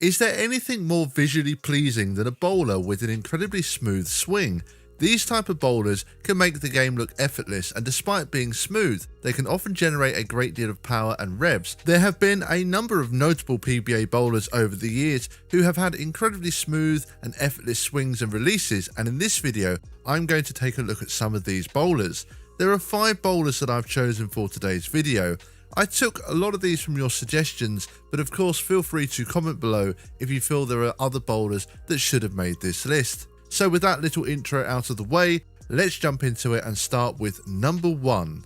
Is there anything more visually pleasing than a bowler with an incredibly smooth swing? These type of bowlers can make the game look effortless, and despite being smooth, they can often generate a great deal of power and revs. There have been a number of notable PBA bowlers over the years who have had incredibly smooth and effortless swings and releases, and in this video, I'm going to take a look at some of these bowlers. There are 5 bowlers that I've chosen for today's video. I took a lot of these from your suggestions, but of course feel free to comment below if you feel there are other bowlers that should have made this list. So with that little intro out of the way, let's jump into it and start with number 1,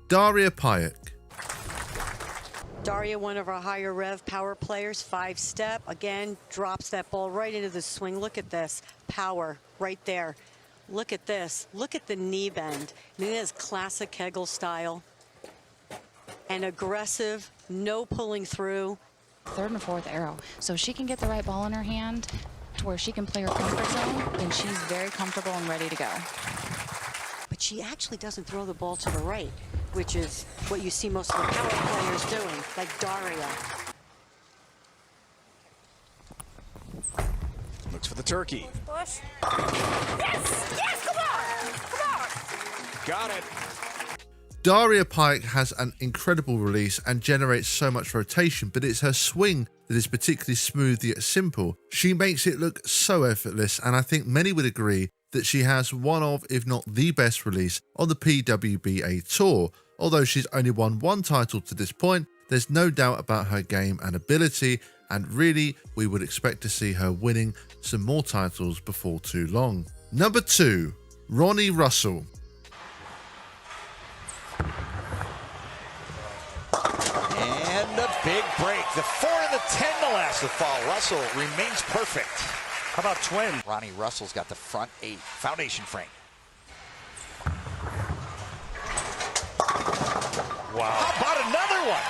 Daria Pajak. Daria, one of our higher rev power players, 5-step, again, drops that ball right into the swing. Look at this, power right there. Look at this, look at the knee bend. I mean, it is classic Kegel style. And aggressive, no pulling through. 3rd and 4th arrow. So if she can get the right ball in her hand to where she can play her comfort zone, then she's very comfortable and ready to go. But she actually doesn't throw the ball to the right, which is what you see most of the power players doing, like Daria. Looks for the turkey. Push. Yes! Yes! Come on! Come on! Got it. Daria Pajak has an incredible release and generates so much rotation, but it's her swing that is particularly smooth yet simple. She makes it look so effortless, and I think many would agree that she has one of, if not the best release on the PWBA tour. Although she's only won 1 title to this point, there's no doubt about her game and ability, and really we would expect to see her winning some more titles before too long. Number 2, Ronnie Russell. Big break. The 4 and the 10 to last the fall. Russell remains perfect. How about twin? Ronnie Russell's got the front 8 foundation frame. Wow. How about another one?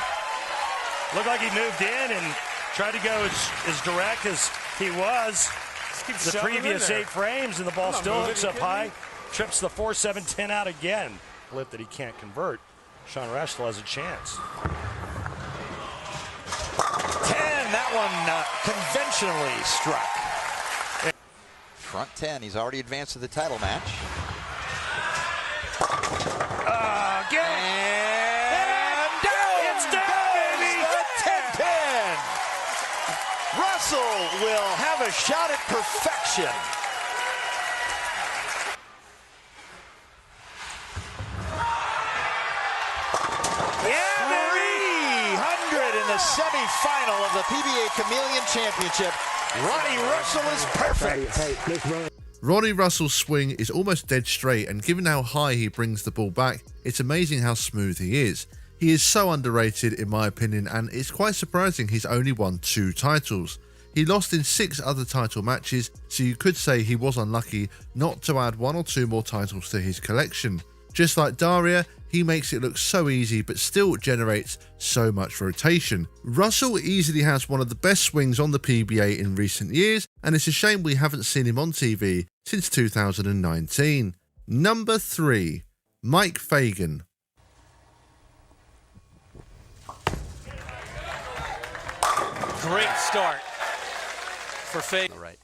Looked like he moved in and tried to go as direct as he was the previous 8 frames, and the ball still hooks up high. Trips the 4, 7, 10 out again. Flip that he can't convert. Sean Rashtel has a chance. 10, that one conventionally struck. Front 10, he's already advanced to the title match. Again! And down! It's down, baby! The 10-pin! Russell will have a shot at perfection. The semi-final of the PBA Chameleon Championship. Ronnie Russell is perfect. Ronnie Russell's swing is almost dead straight, and given how high he brings the ball back, it's amazing how smooth he is. He is so underrated in my opinion, and it's quite surprising he's only won 2 titles. He lost in 6 other title matches, so you could say he was unlucky not to add 1 or 2 more titles to his collection. Just like Daria, he makes it look so easy but still generates so much rotation. Russell easily has one of the best swings on the PBA in recent years, and it's a shame we haven't seen him on TV since 2019. Number 3, Mike Fagan. Great start for Fagan. All right.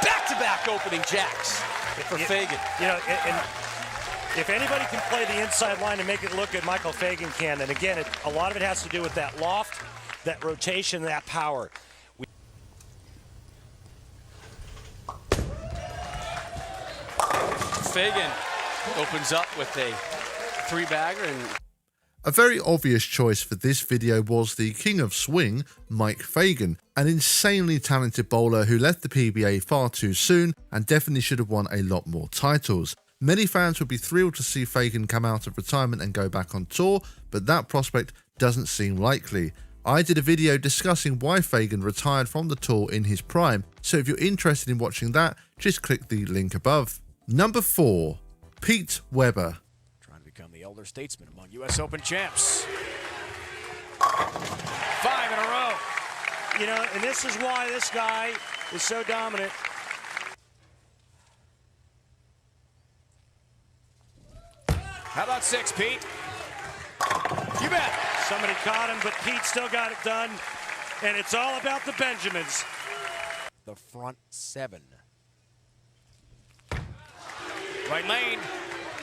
Back-to-back opening jacks for Fagan. You know, and if anybody can play the inside line and make it look good, Michael Fagan can. And again, a lot of it has to do with that loft, that rotation, that power. Fagan opens up with a 3-bagger and A very obvious choice for this video was the king of swing, Mike Fagan, an insanely talented bowler who left the PBA far too soon and definitely should have won a lot more titles. Many fans would be thrilled to see Fagan come out of retirement and go back on tour, but that prospect doesn't seem likely. I did a video discussing why Fagan retired from the tour in his prime, so if you're interested in watching that, just click the link above. Number 4, pwba. Become the elder statesman among U.S. Open champs. 5 in a row. You know, and this is why this guy is so dominant. How about 6, Pete? You bet. Somebody caught him, but Pete still got it done. And it's all about the Benjamins. The front 7. Right lane.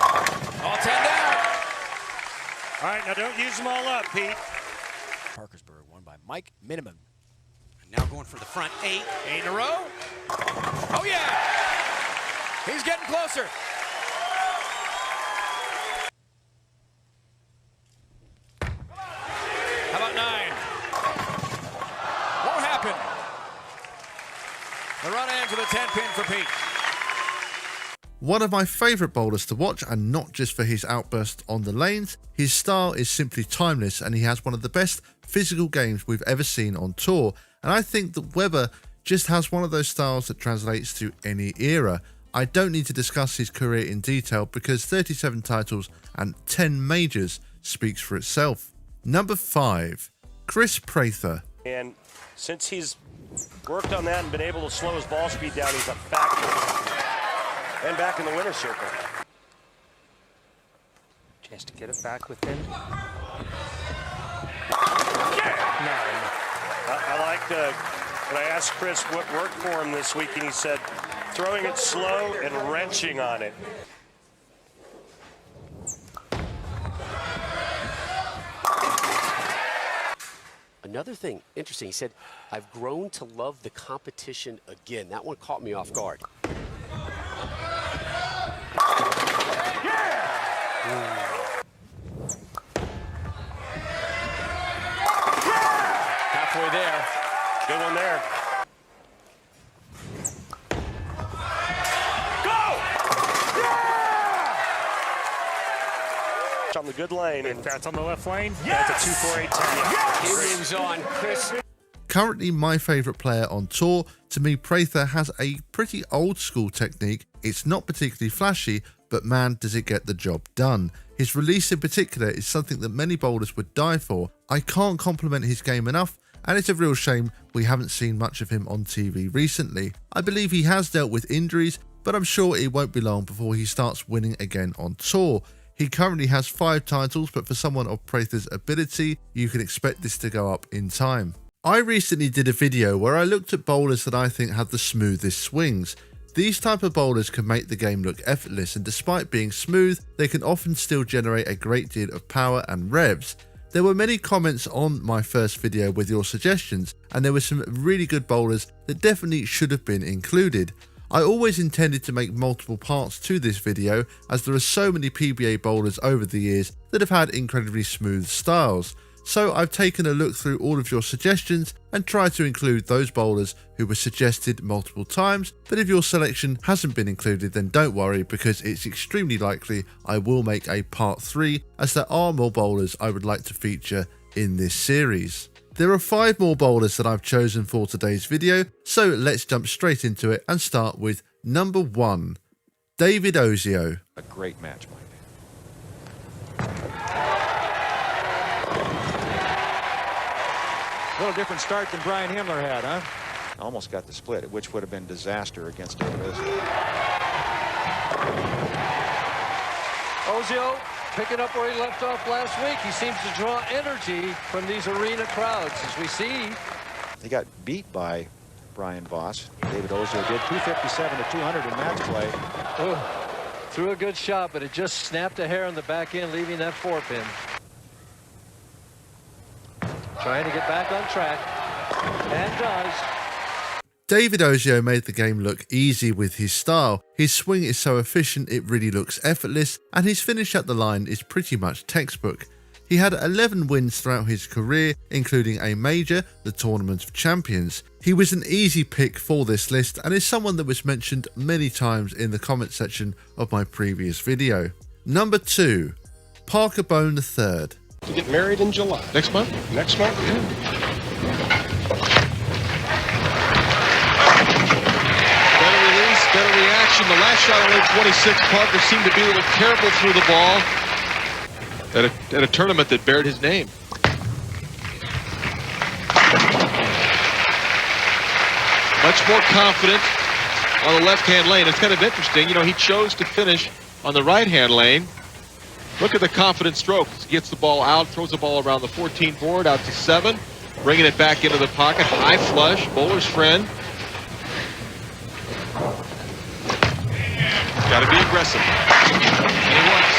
All 10 down. All right, now don't use them all up, Pete. Parkersburg won by Mike Miniman. And now going for the front 8. 8 in a row. Oh, yeah. He's getting closer. How about 9? Won't happen. The run in to the 10-pin for Pete. One of my favourite bowlers to watch, and not just for his outbursts on the lanes. His style is simply timeless, and he has one of the best physical games we've ever seen on tour. And I think that Webber just has one of those styles that translates to any era. I don't need to discuss his career in detail because 37 titles and 10 majors speaks for itself. Number 5, Kris Prather. And since he's worked on that and been able to slow his ball speed down, he's a factor. And back in the winner's circle. Chance to get it back within. I liked when I asked Kris what worked for him this week, and he said throwing it slow and wrenching on it. Another thing interesting, he said, I've grown to love the competition again. That one caught me off guard. Halfway there. Good one there. Go! On the good lane. And That's on the left lane. that's a 2-4-8-10. He moves on, Kris. Currently my favourite player on tour. To me, Prather has a pretty old school technique. It's not particularly flashy, but man, does it get the job done. His release in particular is something that many bowlers would die for. I can't compliment his game enough, and it's a real shame we haven't seen much of him on TV recently. I believe he has dealt with injuries, but I'm sure it won't be long before he starts winning again on tour. He currently has 5 titles, but for someone of Prather's ability, you can expect this to go up in time. I recently did a video where I looked at bowlers that I think have the smoothest swings. These type of bowlers can make the game look effortless, and despite being smooth, they can often still generate a great deal of power and revs. There were many comments on my first video with your suggestions, and there were some really good bowlers that definitely should have been included. I always intended to make multiple parts to this video, as there are so many PBA bowlers over the years that have had incredibly smooth styles. So I've taken a look through all of your suggestions and tried to include those bowlers who were suggested multiple times, but if your selection hasn't been included, then don't worry, because it's extremely likely I will make a part 3, as there are more bowlers I would like to feature in this series. There are 5 more bowlers that I've chosen for today's video, so let's jump straight into it and start with number 1, David Ozio. A great match, Mike. A little different start than Brian Himmler had, huh? Almost got the split, which would have been disaster against David Ozio. Ozio picking up where he left off last week. He seems to draw energy from these arena crowds, as we see. He got beat by Brian Voss. David Ozio did 257 to 200 in match play. Oh, threw a good shot, but it just snapped a hair on the back end, leaving that 4-pin. Trying to get back on track, and does. David Ozio made the game look easy with his style. His swing is so efficient it really looks effortless, and his finish at the line is pretty much textbook. He had 11 wins throughout his career, including a major, the Tournament of Champions. He was an easy pick for this list and is someone that was mentioned many times in the comment section of my previous video. Number 2, Parker Bone III. To get married in July. Next month? Next month, yeah. Better release, better reaction. The last shot on 26, Parker seemed to be a little careful through the ball at a tournament that bared his name. Much more confident on the left-hand lane. It's kind of interesting. You know, he chose to finish on the right-hand lane. Look at the confident stroke. He gets the ball out, throws the ball around the 14 board, out to 7, bringing it back into the pocket. High flush, bowler's friend. Got to be aggressive. And he was.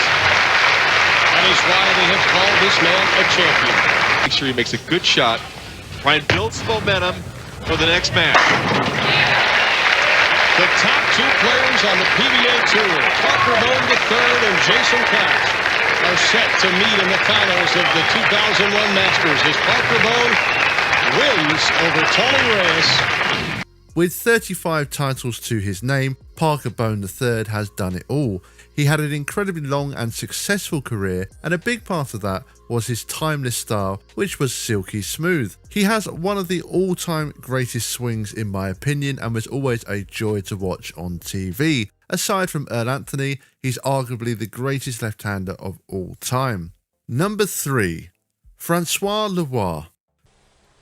That is why they have called this man a champion. Make sure he makes a good shot. Try and build some momentum for the next match. The top 2 players on the PBA Tour, Parker Bowling III and Jason Katz, are set to meet in the finals of the 2001 Masters as Parker Bowling wins over Tony Reyes. With 35 titles to his name, Parker Bowling III has done it all. He had an incredibly long and successful career, and a big part of that was his timeless style, which was silky smooth. He has one of the all-time greatest swings in my opinion, and was always a joy to watch on TV. Aside from Earl Anthony, he's arguably the greatest left-hander of all time. Number 3, Francois Leroy.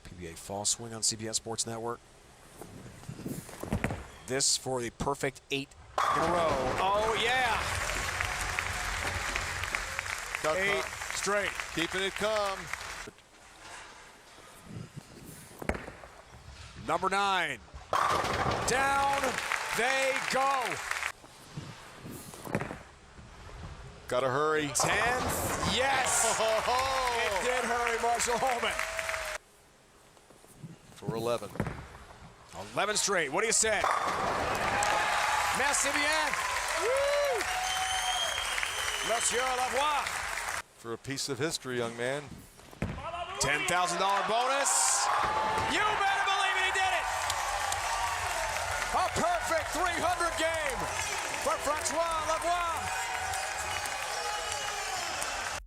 PBA Fall Swing on CBS Sports Network. This for the perfect 8 in a row. Oh, yeah. 8 straight. Keeping it calm. Number 9. Down they go. Gotta hurry. 10th. Yes. It did hurry, Marshall Holman. For 11. 11 straight. What do you say? Merci bien. Woo! Monsieur Lavoie. For a piece of history, young man. $10,000 bonus. You better believe it, he did it. A perfect 300 game for Francois Lavoie.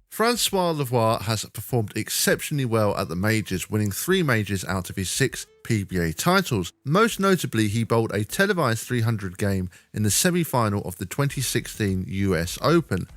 Francois Leroy has performed exceptionally well at the majors, winning 3 majors out of his 6 PBA titles. Most notably, he bowled a televised 300 game in the semi-final of the 2016 US Open.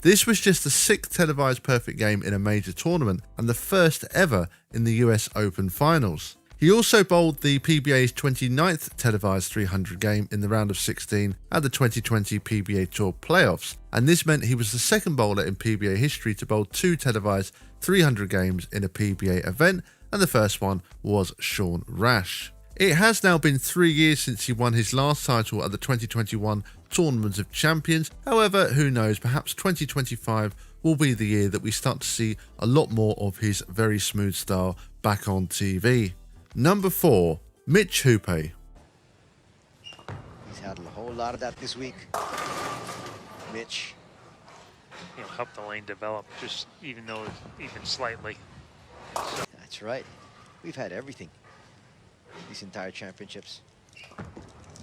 This was just the 6th televised perfect game in a major tournament and the first ever in the US Open finals. He also bowled the PBA's 29th televised 300 game in the round of 16 at the 2020 PBA Tour playoffs, and this meant he was the second bowler in PBA history to bowl 2 televised 300 games in a PBA event, and the first one was Sean Rash. It has now been 3 years since he won his last title at the 2021 Tournament of Champions. However, who knows, perhaps 2025 will be the year that we start to see a lot more of his very smooth style back on TV. Number 4, Mitch Hooper. He's had a whole lot of that this week. Mitch. He'll help the lane develop, just even slightly. That's right. We've had everything these entire championships.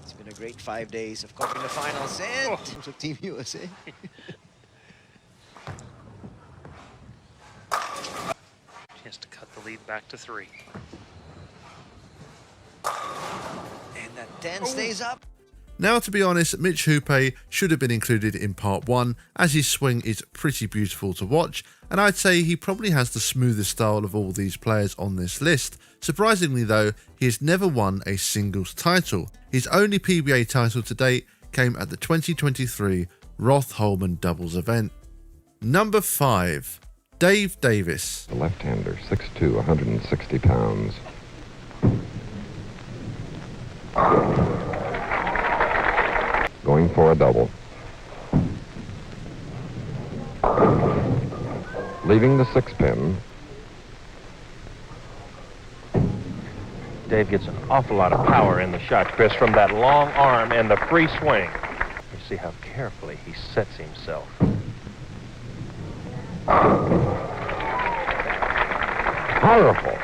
It's been a great 5 days of covering the finals and teams of Team USA. Chance to cut the lead back to 3. And that 10 stays up. Now, to be honest, Mitch Hooper should have been included in part 1, as his swing is pretty beautiful to watch, and I'd say he probably has the smoothest style of all these players on this list. Surprisingly though, he has never won a singles title. His only PBA title to date came at the 2023 Roth-Holman doubles event. Number 5, Dave Davis. The left-hander, 6'2", 160 pounds. Going for a double. Leaving the 6-pin. Dave gets an awful lot of power in the shot, Chris, from that long arm and the free swing. You see how carefully he sets himself. Powerful.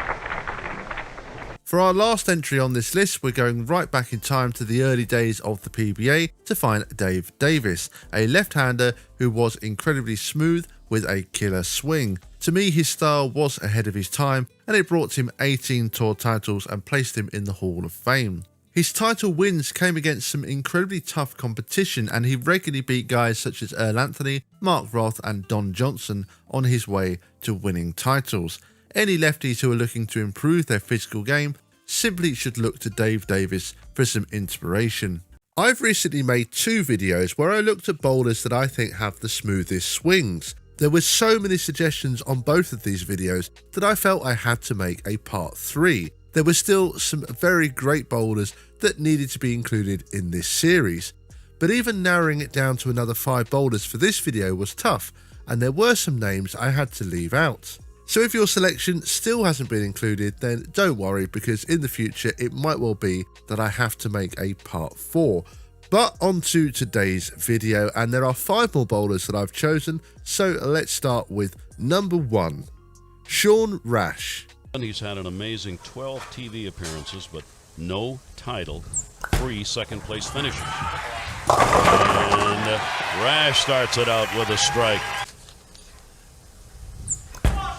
For our last entry on this list, we're going right back in time to the early days of the PBA to find Dave Davis, a left-hander who was incredibly smooth with a killer swing. To me, his style was ahead of his time, and it brought him 18 tour titles and placed him in the Hall of Fame. His title wins came against some incredibly tough competition, and he regularly beat guys such as Earl Anthony, Mark Roth and Don Johnson on his way to winning titles. Any lefties who are looking to improve their physical game simply should look to Dave Davis for some inspiration. I've recently made 2 videos where I looked at bowlers that I think have the smoothest swings. There were so many suggestions on both of these videos that I felt I had to make a part 3. There were still some very great bowlers that needed to be included in this series. But even narrowing it down to another 5 bowlers for this video was tough, and there were some names I had to leave out. So if your selection still hasn't been included, then don't worry, because in the future it might well be that I have to make a part 4. But on to today's video, and there are 5 more bowlers that I've chosen, so let's start with number 1, Shaun Rash. He's had an amazing 12 TV appearances, but no title, 3 second-place finishes. And Rash starts it out with a strike.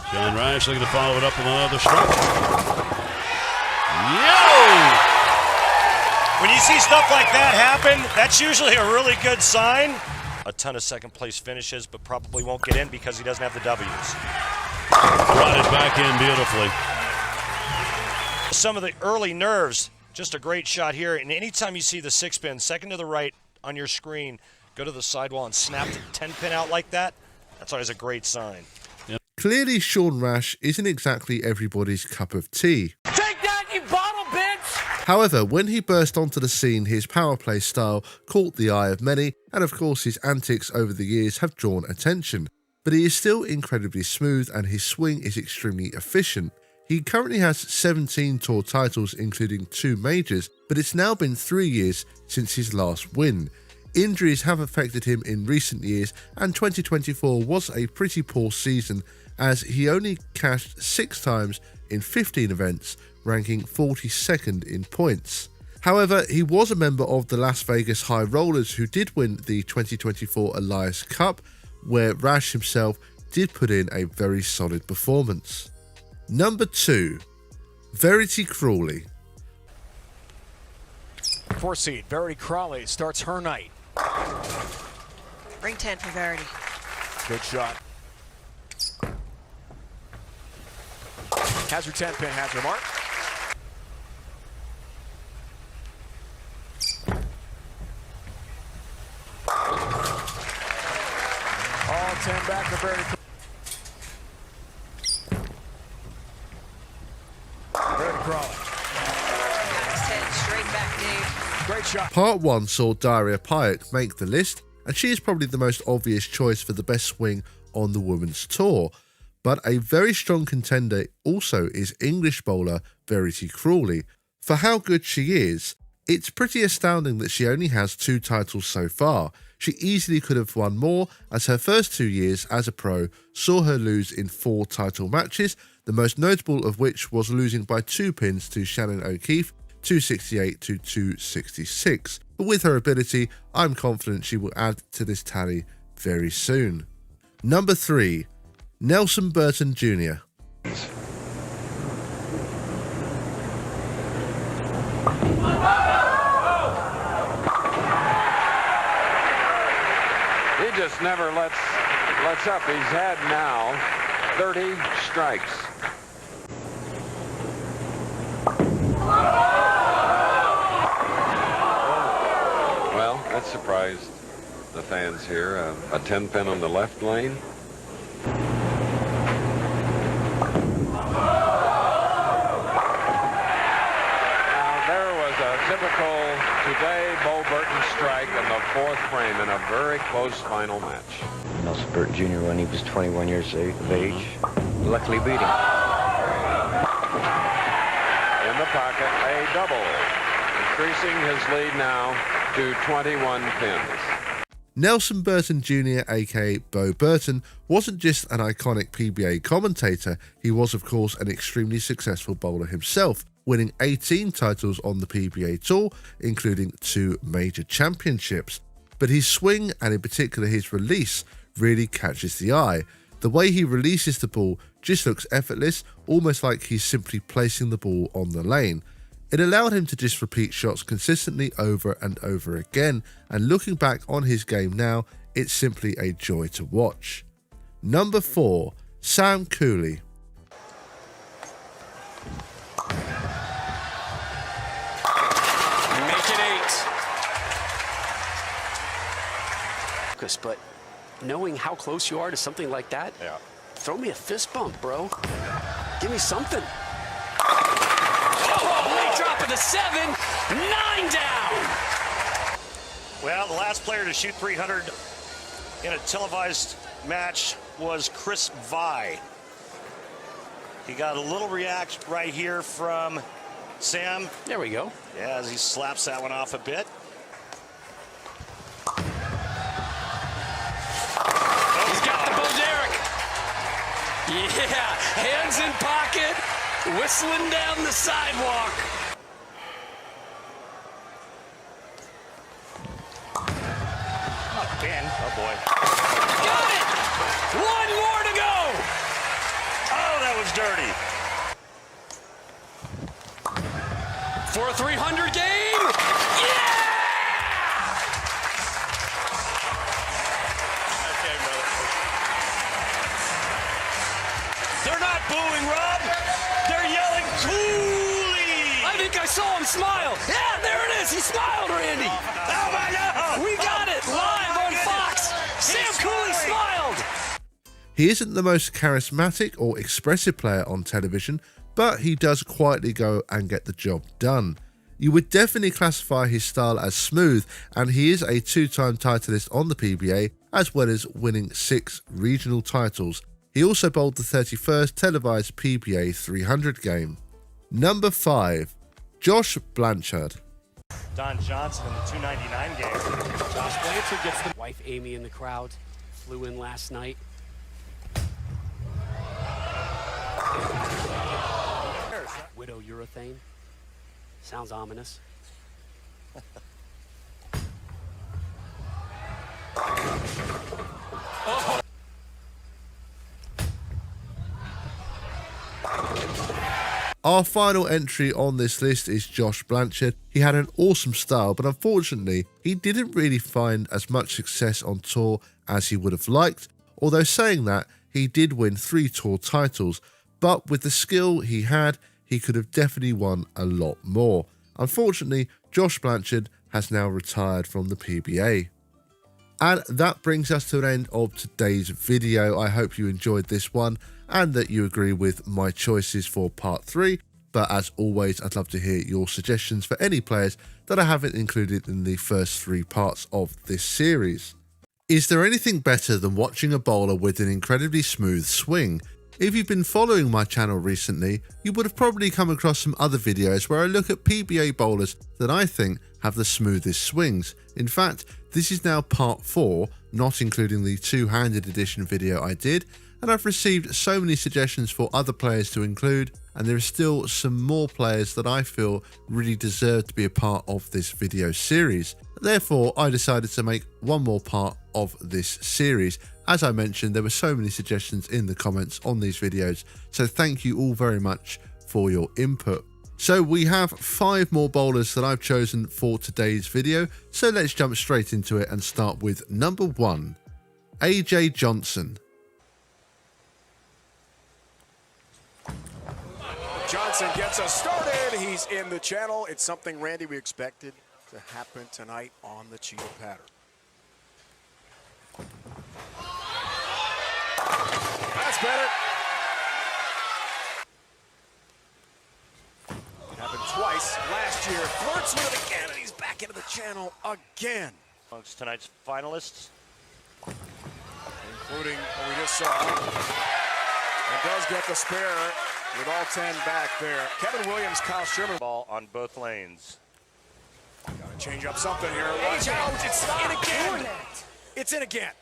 Shaun Rash looking to follow it up with another strike. Yo! When you see stuff like that happen, that's usually a really good sign. A ton of second-place finishes, but probably won't get in because he doesn't have the W's. Brought it back in beautifully. Some of the early nerves, just a great shot here. And anytime you see the 6-pin, second to the right on your screen, go to the sidewall and snap the 10-pin out like that, that's always a great sign. Yep. Clearly, Shaun Rash isn't exactly everybody's cup of tea. Take that, you bottle bitch! However, when he burst onto the scene, his power play style caught the eye of many, and of course his antics over the years have drawn attention. But he is still incredibly smooth, and his swing is extremely efficient. He currently has 17 tour titles, including 2 majors, but it's now been 3 years since his last win. Injuries have affected him in recent years, and 2024 was a pretty poor season, as he only cashed 6 times in 15 events, ranking 42nd in points. However, he was a member of the Las Vegas High Rollers, who did win the 2024 Elias Cup, where Rash himself did put in a very solid performance. Number 2, Verity Crawley. 4 seed, Verity Crawley starts her night. Ring 10 for Verity. Good shot. Has her 10-pin, has her mark. All 10 back to Verity Crawley. Great shot. Part 1 saw Daria make the list, and she is probably the most obvious choice for the best swing on the women's tour. But a very strong contender also is English bowler Verity Crawley. For how good she is, it's pretty astounding that she only has 2 titles so far. She easily could have won more, as her first 2 years as a pro saw her lose in 4 title matches, the most notable of which was losing by 2 pins to Shannon O'Keefe, 268 to 266. But with her ability, I'm confident she will add to this tally very soon. Number 3, Nelson Burton Jr. He just never lets up. He's had now 30 strikes. Well, that surprised the fans here. A 10-pin on the left lane. Now, there was a typical today Bo Burton strike in the 4th frame in a very close final match. Nelson Burton Jr. when he was 21 years of age. Luckily beat him. In the pocket, a double, increasing his lead now to 21 pins. Nelson Burton Jr., aka Bo Burton, wasn't just an iconic PBA commentator, he was of course an extremely successful bowler himself, winning 18 titles on the PBA Tour, including 2 major championships. But his swing, and in particular his release, really catches the eye. The way he releases the ball just looks effortless, almost like he's simply placing the ball on the lane. It allowed him to just repeat shots consistently over and over again, and looking back on his game now, it's simply a joy to watch. Number 4, Sam Cooley. Make it 8. Kris, but knowing how close you are to something like that, throw me a fist bump, bro. Give me something. Oh, late drop of the 7, 9 down. Well, the last player to shoot 300 in a televised match was Kris Vi. He got a little reaction right here from Sam. There we go. Yeah, as he slaps that one off a bit. He's got the Bo Derek. Yeah, hands in pocket, whistling down the sidewalk. Ben. Oh, boy. Got it! One more to go! Oh, that was dirty. For a 300 game? Yeah! Okay, brother. They're not booing, Rob. They're yelling, Cooley! I think I saw him smile. Yeah, there it is. He smiled, Randy. Oh, my God! We got it live on Fox. Sam Cooley smiled. He isn't the most charismatic or expressive player on television, but he does quietly go and get the job done. You would definitely classify his style as smooth, and he is a 2-time titleist on the PBA, as well as winning 6 regional titles. He also bowled the 31st televised PBA 300 game. Number 5, Josh Blanchard. Don Johnson in the 299 game. Josh Blanchard gets the wife Amy in the crowd. Flew in last night. Widow urethane. Sounds ominous. Oh. Our final entry on this list is Josh Blanchard. He had an awesome style, but unfortunately, he didn't really find as much success on tour as he would have liked. Although saying that, he did win 3 tour titles, but with the skill he had, he could have definitely won a lot more. Unfortunately, Josh Blanchard has now retired from the PBA. And that brings us to an end of today's video. I hope you enjoyed this one and that you agree with my choices for part 3. But as always, I'd love to hear your suggestions for any players that I haven't included in the first 3 parts of this series. Is there anything better than watching a bowler with an incredibly smooth swing? If you've been following my channel recently, you would have probably come across some other videos where I look at PBA bowlers that I think have the smoothest swings. In fact, this is now part 4, not including the 2-handed edition video I did, and I've received so many suggestions for other players to include, and there are still some more players that I feel really deserve to be a part of this video series. Therefore, I decided to make one more part of this series. As I mentioned, there were so many suggestions in the comments on these videos, so thank you all very much for your input. So we have 5 more bowlers that I've chosen for today's video, so let's jump straight into it and start with number 1, AJ Johnson. Johnson gets us started. He's in the channel. It's something, Randy, we expected to happen tonight on the cheetah pattern. That's better. It happened twice last year. Flirts with it again, and he's back into the channel again. Amongst tonight's finalists, including what we just saw. And does get the spare with all 10 back there. Kevin Williams, Kyle Sherman. Ball on both lanes. Gotta change up something here. Watch out. It's in again. It's in again.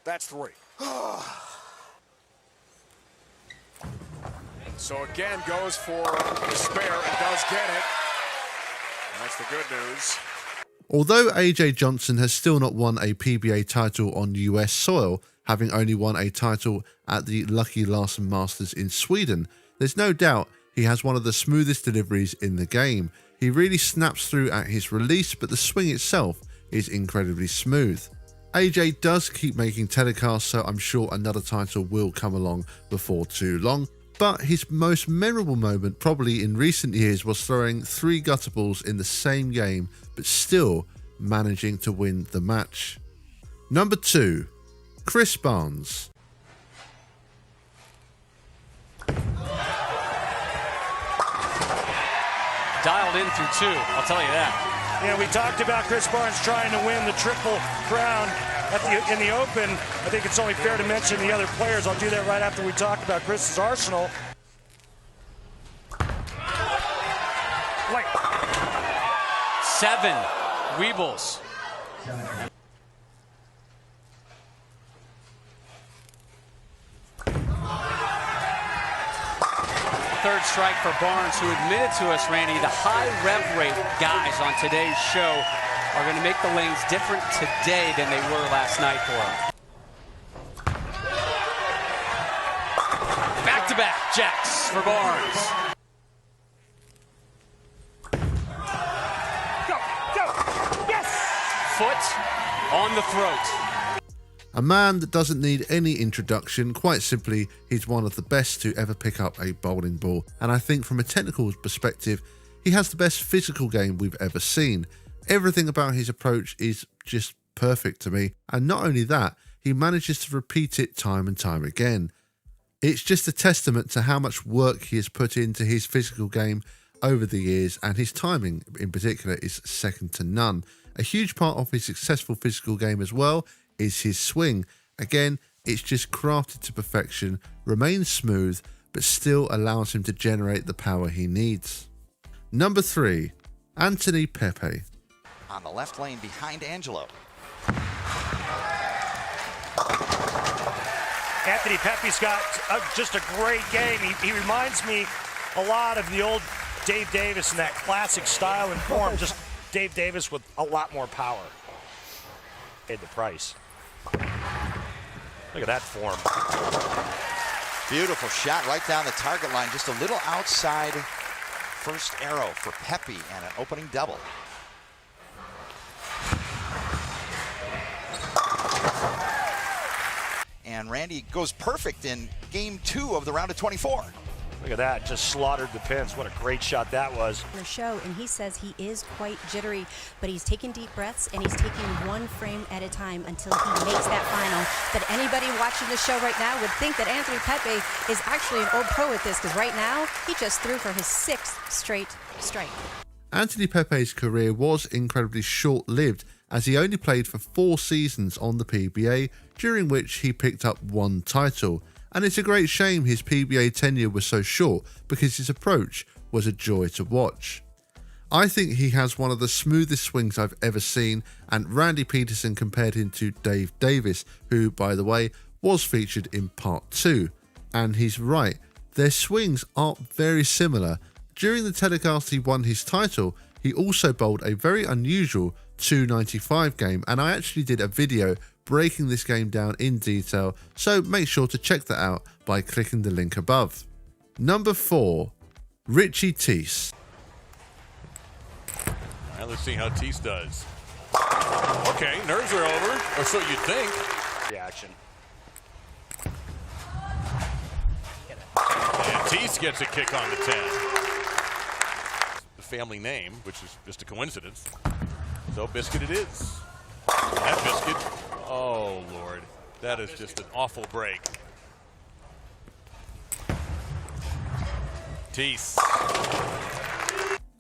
That's 3. So again, goes for the spare and does get it. That's the good news. Although AJ Johnson has still not won a PBA title on US soil, having only won a title at the Lucky Larson Masters in Sweden, there's no doubt he has one of the smoothest deliveries in the game. He really snaps through at his release, but the swing itself is incredibly smooth. AJ does keep making telecasts, so I'm sure another title will come along before too long. But his most memorable moment probably in recent years was throwing 3 gutter balls in the same game, but still managing to win the match. Number 2, Kris Barnes. Dialed in through 2, I'll tell you that. Yeah, we talked about Kris Barnes trying to win the Triple Crown in the Open. I think it's only fair to mention the other players. I'll do that right after we talk about Kris's arsenal. Like 7 Weebles. Third strike for Barnes, who admitted to us, Randy, the high rev rate guys on today's show are going to make the lanes different today than they were last night for him. Back-to-back jacks for Barnes. Foot on the throat. A man that doesn't need any introduction. Quite simply, he's one of the best to ever pick up a bowling ball, and I think from a technical perspective, he has the best physical game we've ever seen. Everything about his approach is just perfect to me, and not only that, he manages to repeat it time and time again. It's just a testament to how much work he has put into his physical game over the years, and his timing in particular is second to none. A huge part of his successful physical game as well is his swing. Again, it's just crafted to perfection, remains smooth, but still allows him to generate the power he needs. Number 3, Anthony Pepe. On the left lane behind Angelo. Anthony Pepe's got just a great game. He reminds me a lot of the old Dave Davis in that classic style and form, just Dave Davis with a lot more power. Paid the price. Look at that form. Beautiful shot right down the target line, just a little outside first arrow for Pepe and an opening double. And Randy goes perfect in game 2 of the round of 24. Look at that, just slaughtered the pins. What a great shot that was. The show, and he says he is quite jittery, but he's taking deep breaths and he's taking one frame at a time until he makes that final. But anybody watching the show right now would think that Anthony Pepe is actually an old pro at this, because right now he just threw for his 6th straight strike. Anthony Pepe's career was incredibly short-lived, as he only played for 4 seasons on the PBA, during which he picked up 1 title. And it's a great shame his PBA tenure was so short, because his approach was a joy to watch. I think he has one of the smoothest swings I've ever seen, and Randy Peterson compared him to Dave Davis, who, by the way, was featured in part 2. And he's right, their swings are very similar. During the telecast he won his title, he also bowled a very unusual 295 game, and I actually did a video breaking this game down in detail, so make sure to check that out by clicking the link above. Number 4, Richie Teese. All right, let's see how Teese does. Okay, nerves are over, or so you'd think. Reaction. And Teese gets a kick on the 10. The family name, which is just a coincidence. So Biscuit it is. That Biscuit, oh Lord, that is just an awful break. Teese.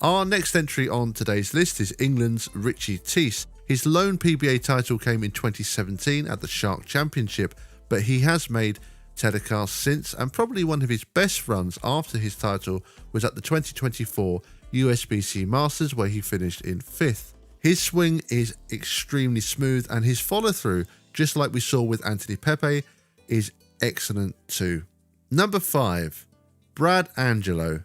Our next entry on today's list is England's Richie Teese. His lone PBA title came in 2017 at the Shark Championship, but he has made telecasts since, and probably one of his best runs after his title was at the 2024 USBC Masters, where he finished in 5th. His swing is extremely smooth, and his follow-through, just like we saw with Anthony Pepe, is excellent too. Number 5, Brad Angelo.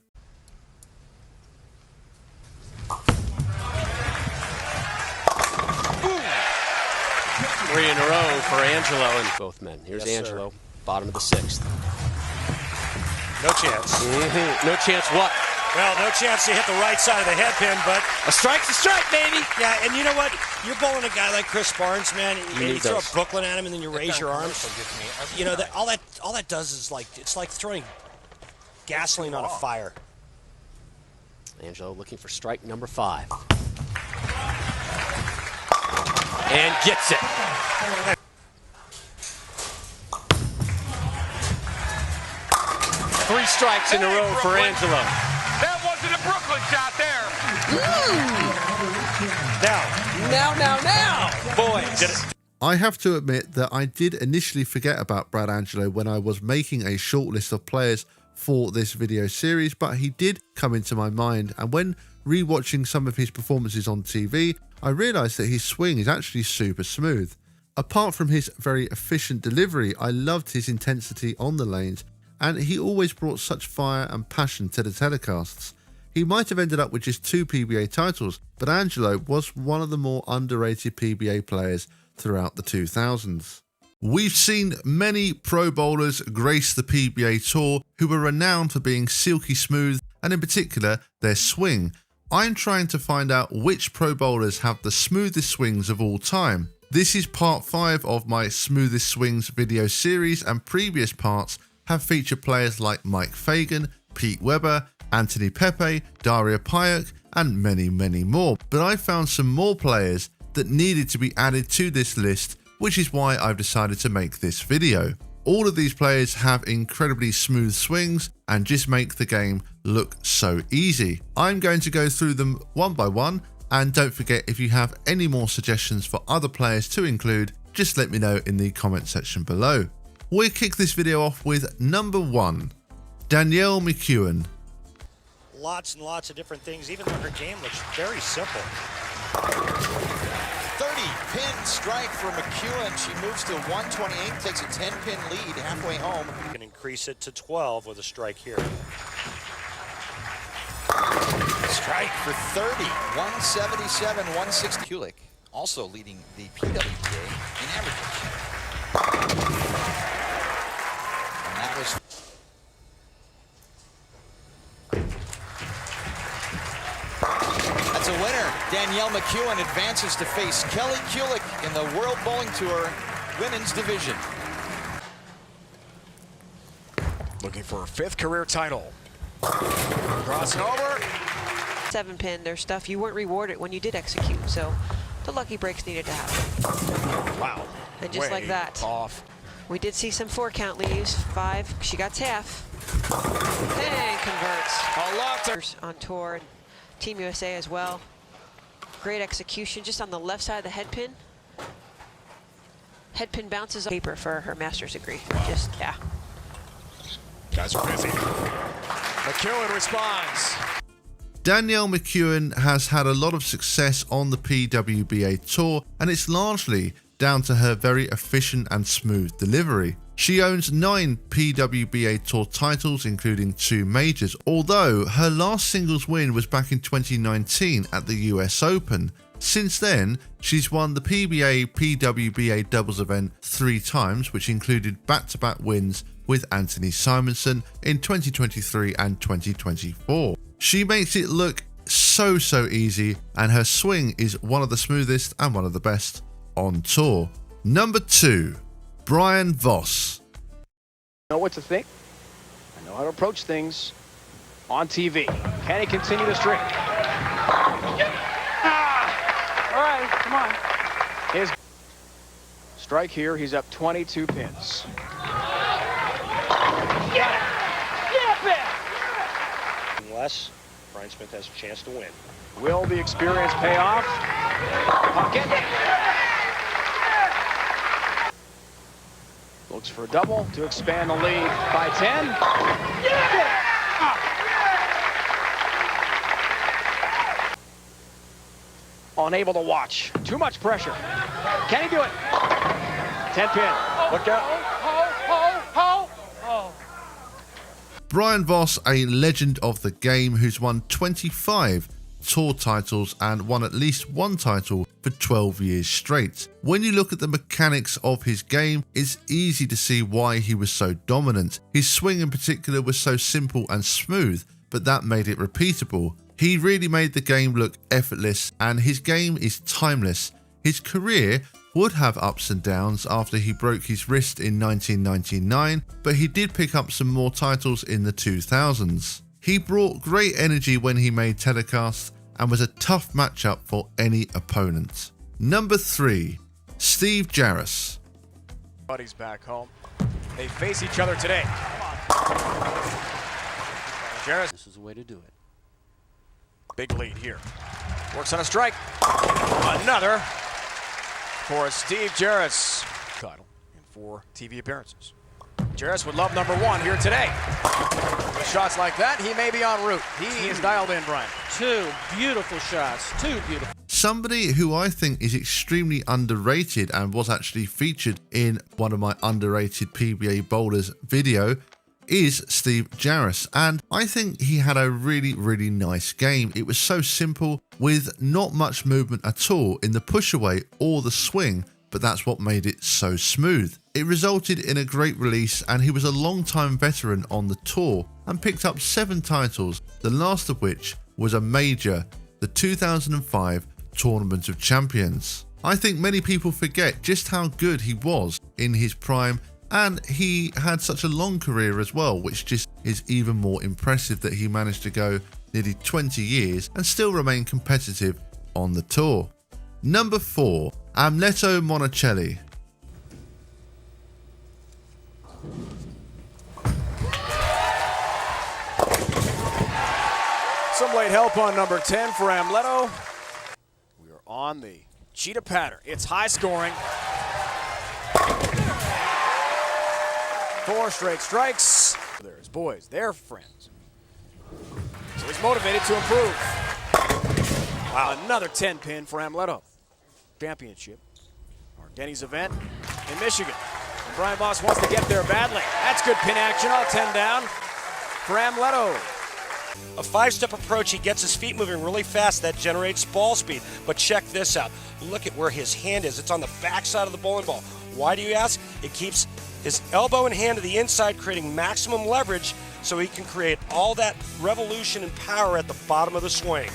3 in a row for Angelo and both men. Here's Yes, Angelo, sir. bottom of the 6th. No chance. No chance what? Well, no chance to hit the right side of the head pin, but a strike's a strike, baby. Yeah, and you know what? You're bowling a guy like Kris Barnes, man. You throw those. a Brooklyn at him, and then you raise your arms. You know that all that does is it's like throwing gasoline on a fire. Angelo looking for strike number 5. and gets it. 3 strikes in a row for Angelo. That wasn't a Brooklyn shot there. Now, boys. I have to admit that I did initially forget about Brad Angelo when I was making a short list of players for this video series, but he did come into my mind, and when rewatching some of his performances on TV, I realised that his swing is actually super smooth. Apart from his very efficient delivery, I loved his intensity on the lanes, and he always brought such fire and passion to the telecasts. He might have ended up with just 2 PBA titles, but Angelo was one of the more underrated PBA players throughout the 2000s. We've seen many pro bowlers grace the PBA Tour who were renowned for being silky smooth, and in particular their swing. I'm trying to find out which pro bowlers have the smoothest swings of all time. This is part 5 of my Smoothest Swings video series, and previous parts have featured players like Mike Fagan, Pwba, Anthony Pepe, Daria Pajak, and many more. But I found some more players that needed to be added to this list, which is why I've decided to make this video. All of these players have incredibly smooth swings and just make the game look so easy. I'm going to go through them one by one, and don't forget, if you have any more suggestions for other players to include, just let me know in the comment section below. We'll kick this video off with number 1, Danielle McEwen. Lots and lots of different things, even though her game looks very simple. 30-pin strike for McEwen. She moves to 128, takes a 10-pin lead halfway home. You can increase it to 12 with a strike here. Strike for 30, 177, 160. Kulik also leading the PWBA in averages. And that was... That's a winner. Danielle McEwen advances to face Kelly Kulik in the World Bowling Tour Women's Division. Looking for her 5th career title. Crossing over. 7-pin, there's stuff you weren't rewarded when you did execute, so the lucky breaks needed to happen. Wow. And just like that, off. We did see some 4-count leaves. 5, she got half. And converts. A lot on tour, and Team USA as well. Great execution just on the left side of the head pin. Head pin bounces paper for her master's degree. Just, yeah. Guys are busy. McEwen responds. Danielle McEwen has had a lot of success on the PWBA Tour, and it's largely down to her very efficient and smooth delivery. She owns 9 PWBA Tour titles, including 2 majors, although her last singles win was back in 2019 at the US Open. Since then, she's won the PBA PWBA doubles event 3 times, which included back-to-back wins with Anthony Simonson in 2023 and 2024. She makes it look so easy, and her swing is one of the smoothest and one of the best on tour. Number 2, Brian Voss. I know what to think. I know how to approach things on TV. Can he continue the streak? All right, come on. His strike here, he's up 22 pins. Unless Brian Smith has a chance to win. Will the experience pay off? Pocket. Looks for a double to expand the lead by 10. Unable to watch. Too much pressure. Can he do it? 10 pin. Look out. Brian Voss, a legend of the game who's won 25 tour titles and won at least 1 title for 12 years straight. When you look at the mechanics of his game, it's easy to see why he was so dominant. His swing in particular was so simple and smooth, but that made it repeatable. He really made the game look effortless, and his game is timeless. His career would have ups and downs after he broke his wrist in 1999, but he did pick up some more titles in the 2000s. He brought great energy when he made telecasts and was a tough matchup for any opponent. Number 3, Steve Jarris. Buddies back home. They face each other today. Jarris. This is the way to do it. Big lead here. Works on a strike. Another for Steve Jarris. Title in 4 TV appearances. Jarris would love #1 here today. With shots like that, he may be en route. He is dialed in, Brian. 2 beautiful shots. 2 beautiful. Somebody who I think is extremely underrated and was actually featured in one of my underrated PBA bowlers video is Steve Jarris, and I think he had a really nice game. It was so simple with not much movement at all in the push away or the swing, but that's what made it so smooth. It resulted in a great release, and he was a long-time veteran on the tour and picked up 7 titles, the last of which was a major, the 2005 Tournament of Champions. I think many people forget just how good he was in his prime, and he had such a long career as well, which just is even more impressive that he managed to go nearly 20 years and still remain competitive on the tour. Number 4, Amleto Monticelli. Some late help on number 10 for Amleto. We are on the cheetah pattern. It's high scoring. 4 straight strikes. They're his boys, they're friends. So he's motivated to improve. Wow, another 10 pin for Amleto. Championship, or Denny's event in Michigan. And Brian Boss wants to get there badly. That's good pin action, all 10 down for Amleto. A 5-step approach, he gets his feet moving really fast. That generates ball speed. But check this out. Look at where his hand is. It's on the back side of the bowling ball. Why do you ask? It keeps his elbow and hand to the inside, creating maximum leverage so he can create all that revolution and power at the bottom of the swing.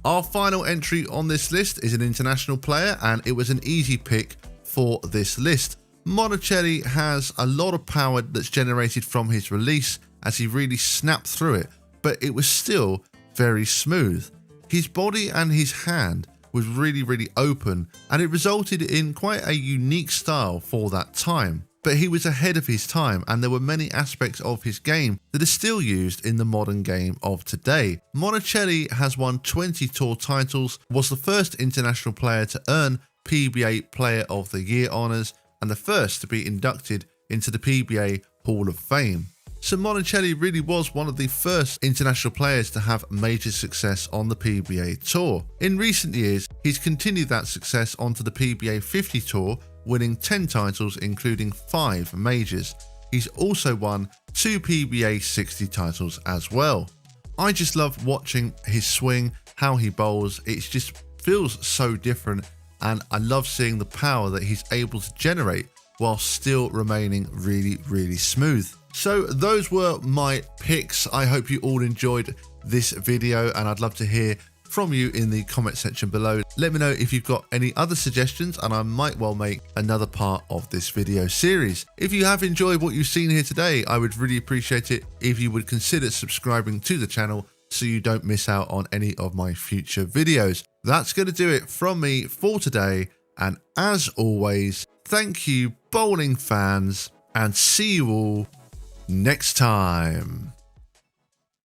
Our final entry on this list is an international player, and it was an easy pick for this list. Monticelli has a lot of power that's generated from his release as he really snapped through it, but it was still very smooth. His body and his hand was really open, and it resulted in quite a unique style for that time. But he was ahead of his time, and there were many aspects of his game that are still used in the modern game of today. Monticelli has won 20 tour titles, was the first international player to earn PBA Player of the Year honours, and the first to be inducted into the PBA Hall of Fame. So Monticelli really was one of the first international players to have major success on the PBA Tour. In recent years, he's continued that success onto the PBA 50 Tour, winning 10 titles including 5 majors. He's also won 2 PBA 60 titles as well. I just love watching his swing, how he bowls. It just feels so different, and I love seeing the power that he's able to generate while still remaining really smooth. So those were my picks. I hope you all enjoyed this video, and I'd love to hear from you in the comment section below. Let me know if you've got any other suggestions, and I might well make another part of this video series. If you have enjoyed what you've seen here today, I would really appreciate it if you would consider subscribing to the channel so you don't miss out on any of my future videos. That's going to do it from me for today, and as always, thank you bowling fans, and see you all next time.